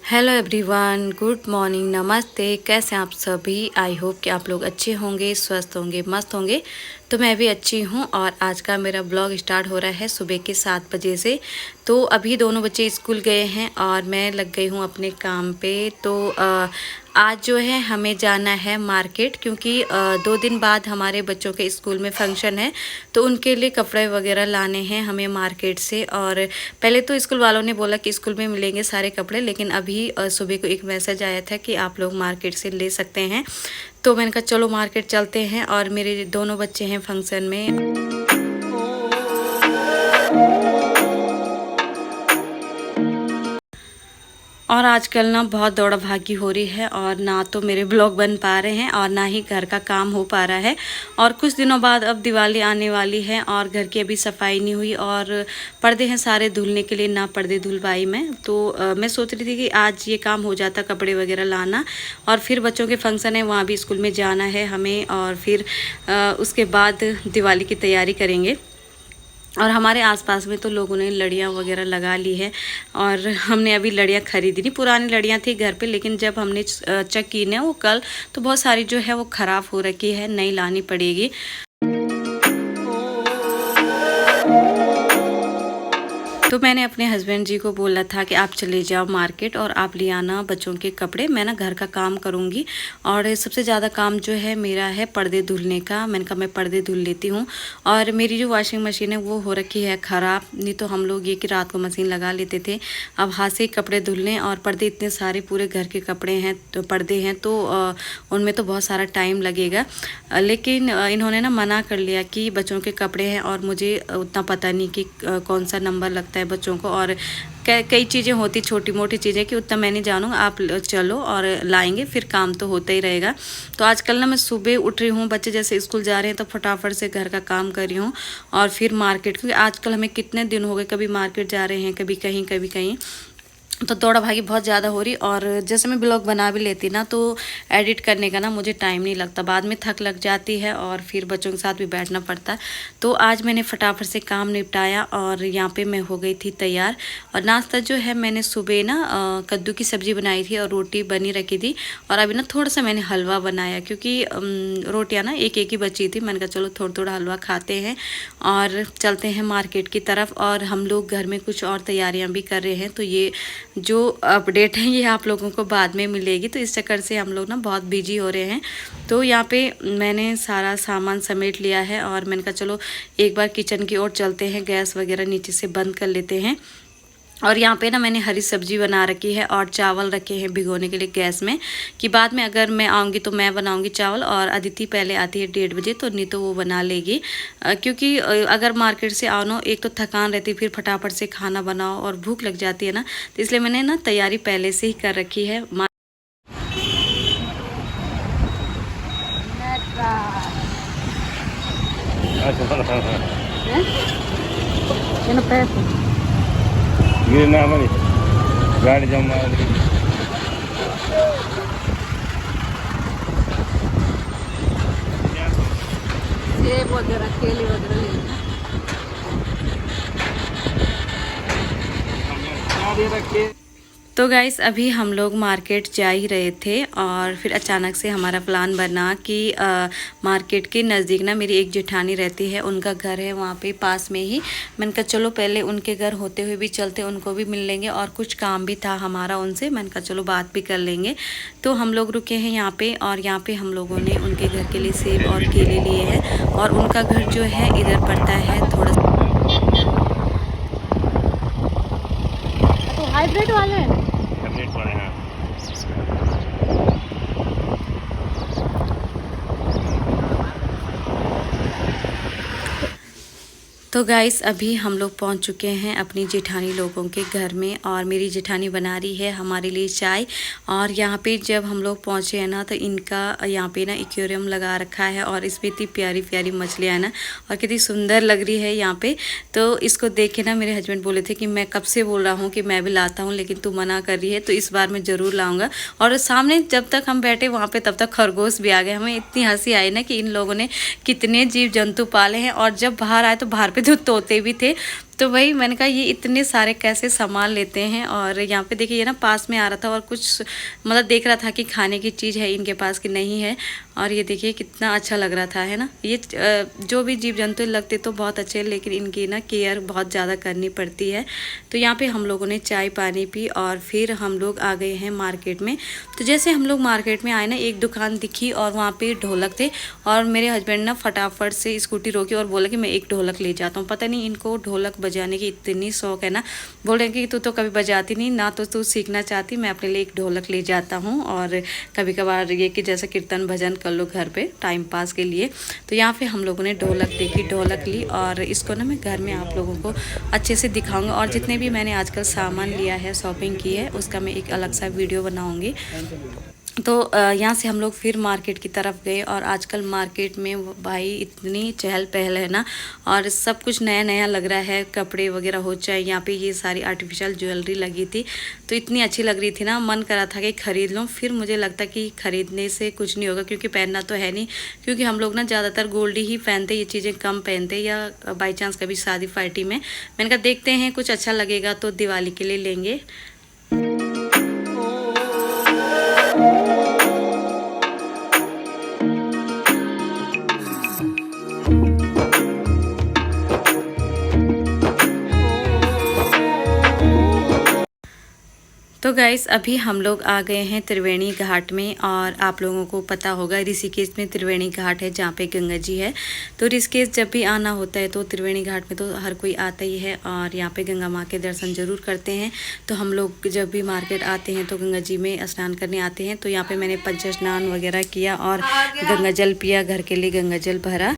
Hello everyone, good morning, नमस्ते। कैसे हैं आप सभी? आई होप कि आप लोग अच्छे होंगे, स्वस्थ होंगे, मस्त होंगे। तो मैं भी अच्छी हूँ और आज का मेरा ब्लॉग स्टार्ट हो रहा है सुबह के 7 बजे से। तो अभी दोनों बच्चे स्कूल गए हैं और मैं लग गई हूँ अपने काम पे। तो आज जो है हमें जाना है मार्केट, क्योंकि 2 दिन बाद हमारे बच्चों के स्कूल में फंक्शन है। तो उनके लिए कपड़े वगैरह लाने हैं हमें मार्केट से। और पहले तो स्कूल वालों ने बोला कि स्कूल में मिलेंगे सारे कपड़े, लेकिन अभी सुबह को एक मैसेज आया था कि आप लोग मार्केट से ले सकते हैं। तो मैंने कहा चलो मार्केट चलते हैं। और मेरे दोनों बच्चे हैं फंक्शन में। और आजकल ना बहुत दौड़ा भागी हो रही है और ना तो मेरे ब्लॉग बन पा रहे हैं और ना ही घर का काम हो पा रहा है। और कुछ दिनों बाद अब दिवाली आने वाली है और घर की अभी सफाई नहीं हुई और पर्दे हैं सारे धुलने के लिए, ना पर्दे धुल पाई मैं। तो मैं सोच रही थी कि आज ये काम हो जाता, कपड़े वगैरह लाना। और फिर बच्चों के फंक्शन है, वहाँ भी स्कूल में जाना है हमें। और फिर उसके बाद दिवाली की तैयारी करेंगे। और हमारे आसपास में तो लोगों ने लड़ियाँ वगैरह लगा ली है और हमने अभी लड़ियाँ खरीदी नहीं। पुरानी लड़ियाँ थी घर पे, लेकिन जब हमने चेक की ना वो कल, तो बहुत सारी जो है वो ख़राब हो रखी है, नई लानी पड़ेगी। तो मैंने अपने हस्बैंड जी को बोला था कि आप चले जाओ मार्केट और आप ले आना बच्चों के कपड़े, मैं ना घर का काम करूँगी। और सबसे ज़्यादा काम जो है मेरा है पर्दे धुलने का। मैंने कहा मैं पर्दे धुल लेती हूँ। और मेरी जो वॉशिंग मशीन है वो हो रखी है ख़राब। नहीं तो हम लोग ये कि रात को मशीन लगा लेते थे, अब हाथ से कपड़े धुलने। और पर्दे इतने सारे पूरे घर के कपड़े हैं, तो पर्दे हैं, तो उनमें तो बहुत सारा टाइम लगेगा। लेकिन इन्होंने ना मना कर लिया कि बच्चों के कपड़े हैं और मुझे उतना पता नहीं कि कौन सा नंबर लगता है बच्चों को। और कई चीज़ें होती, छोटी मोटी चीज़ें, कि उतना मैं नहीं जानूँगा, आप चलो और लाएंगे, फिर काम तो होता ही रहेगा। तो आजकल ना मैं सुबह उठ रही हूँ, बच्चे जैसे स्कूल जा रहे हैं तो फटाफट से घर का काम कर रही हूँ और फिर मार्केट, क्योंकि आजकल हमें कितने दिन हो गए कभी मार्केट जा रहे हैं, कभी कहीं कभी कहीं। तो दौड़ा भागी बहुत ज़्यादा हो रही। और जैसे मैं ब्लॉग बना भी लेती ना, तो एडिट करने का ना मुझे टाइम नहीं लगता, बाद में थक लग जाती है और फिर बच्चों के साथ भी बैठना पड़ता है। तो आज मैंने फटाफट से काम निपटाया और यहाँ पे मैं हो गई थी तैयार। और नाश्ता जो है मैंने सुबह ना कद्दू की सब्ज़ी बनाई थी और रोटी बनी रखी थी। और अभी ना थोड़ा सा मैंने हलवा बनाया, क्योंकि रोटियाँ ना एक एक ही बची थी। मैंने कहा चलो थोड़ा थोड़ा हलवा खाते हैं और चलते हैं मार्केट की तरफ। और हम लोग घर में कुछ और तैयारियाँ भी कर रहे हैं, तो ये जो अपडेट है ये आप लोगों को बाद में मिलेगी। तो इस चक्कर से हम लोग ना बहुत बिजी हो रहे हैं। तो यहाँ पे मैंने सारा सामान समेट लिया है और मैंने कहा चलो एक बार किचन की ओर चलते हैं, गैस वगैरह नीचे से बंद कर लेते हैं। और यहाँ पे ना मैंने हरी सब्जी बना रखी है और चावल रखे हैं भिगोने के लिए गैस में, कि बाद में अगर मैं आऊँगी तो मैं बनाऊँगी चावल। और अदिति पहले आती है 1:30 बजे, तो नहीं तो वो बना लेगी। क्योंकि अगर मार्केट से आओ ना, एक तो थकान रहती है, फिर फटाफट से खाना बनाओ और भूख लग जाती है ना, तो इसलिए मैंने ना तैयारी पहले से ही कर रखी है। गाड़ी जमा सेब वगैरह, केले वगैरह लेना। तो गाइस अभी हम लोग मार्केट जा ही रहे थे और फिर अचानक से हमारा प्लान बना कि मार्केट के नज़दीक ना मेरी एक जेठानी रहती है, उनका घर है वहाँ पे पास में ही। मैंने कहा चलो पहले उनके घर होते हुए भी चलते, उनको भी मिल लेंगे। और कुछ काम भी था हमारा उनसे, मैंने कहा चलो बात भी कर लेंगे। तो हम लोग रुके हैं यहाँ पे और यहाँ पे हम लोगों ने उनके घर के लिए सेब और केले लिए हैं। और उनका घर जो है इधर पड़ता है थोड़ा सा हाइब्रिड वाले हैं। तो गाइस अभी हम लोग पहुंच चुके हैं अपनी जेठानी लोगों के घर में और मेरी जेठानी बना रही है हमारे लिए चाय। और यहाँ पे जब हम लोग पहुँचे हैं ना, तो इनका यहाँ पे ना एक्वेरियम लगा रखा है और इसमें इतनी प्यारी प्यारी मछलियाँ हैं ना, और कितनी सुंदर लग रही है यहाँ पे। तो इसको देख के ना मेरे हस्बैंड बोले थे कि मैं कब से बोल रहा हूँ कि मैं भी लाता हूँ, लेकिन तू मना कर रही है, तो इस बार मैं ज़रूर लाऊँगा। और सामने जब तक हम बैठे वहाँ पर तब तक खरगोश भी आ गए। हमें इतनी हंसी आई ना कि इन लोगों ने कितने जीव जंतु पाले हैं। और जब बाहर आए तो बाहर पे तो तोते भी थे। तो वही मैंने कहा ये इतने सारे कैसे सामान लेते हैं। और यहाँ पे देखिए ये ना पास में आ रहा था और कुछ मतलब देख रहा था कि खाने की चीज़ है इनके पास कि नहीं है। और ये देखिए कितना अच्छा लग रहा था, है ना। ये जो भी जीव जंतु लगते तो बहुत अच्छे, लेकिन इनकी ना केयर बहुत ज़्यादा करनी पड़ती है। तो यहाँ पे हम लोगों ने चाय पानी पी और फिर हम लोग आ गए हैं मार्केट में। तो जैसे हम लोग मार्केट में आए ना, एक दुकान दिखी और वहाँ पे ढोलक थे और मेरे हस्बैंड ना फटाफट से स्कूटी रोकी और बोला कि मैं एक ढोलक ले जाता हूँ। पता नहीं इनको ढोलक बजाने की इतनी शौक है ना। बोल रहे हैं कि तू तो कभी बजाती नहीं ना, तो तू सीखना चाहती, मैं अपने लिए एक ढोलक ले जाता हूँ और कभी कभार ये कि जैसे कीर्तन भजन कर लो घर पे टाइम पास के लिए। तो यहाँ पे हम लोगों ने ढोलक देखी, ढोलक ली और इसको ना मैं घर में आप लोगों को अच्छे से दिखाऊंगा। और जितने भी मैंने आजकल सामान लिया है, शॉपिंग की है, उसका मैं एक अलग सा वीडियो बनाऊंगी। तो यहाँ से हम लोग फिर मार्केट की तरफ गए और आजकल मार्केट में भाई इतनी चहल पहल है ना, और सब कुछ नया नया लग रहा है, कपड़े वगैरह हो चाहे। यहाँ पे ये सारी आर्टिफिशियल ज्वेलरी लगी थी तो इतनी अच्छी लग रही थी ना, मन करा था कि ख़रीद लूँ। फिर मुझे लगता कि ख़रीदने से कुछ नहीं होगा क्योंकि पहनना तो है नहीं, क्योंकि हम लोग ना ज़्यादातर गोल्ड ही पहनते, ये चीज़ें कम पहनते, या बाई चांस कभी शादी पार्टी में। मैंने कहा देखते हैं कुछ अच्छा लगेगा तो दिवाली के लिए लेंगे। तो गाइस अभी हम लोग आ गए हैं त्रिवेणी घाट में। और आप लोगों को पता होगा ऋषिकेश में त्रिवेणी घाट है जहाँ पे गंगा जी है। तो ऋषिकेश जब भी आना होता है तो त्रिवेणी घाट में तो हर कोई आता ही है और यहाँ पे गंगा माँ के दर्शन ज़रूर करते हैं। तो हम लोग जब भी मार्केट आते हैं तो गंगा जी में स्नान करने आते हैं। तो यहाँ पर मैंने पंच स्नान वगैरह किया और गंगा जल पिया, घर के लिए गंगा जल भरा।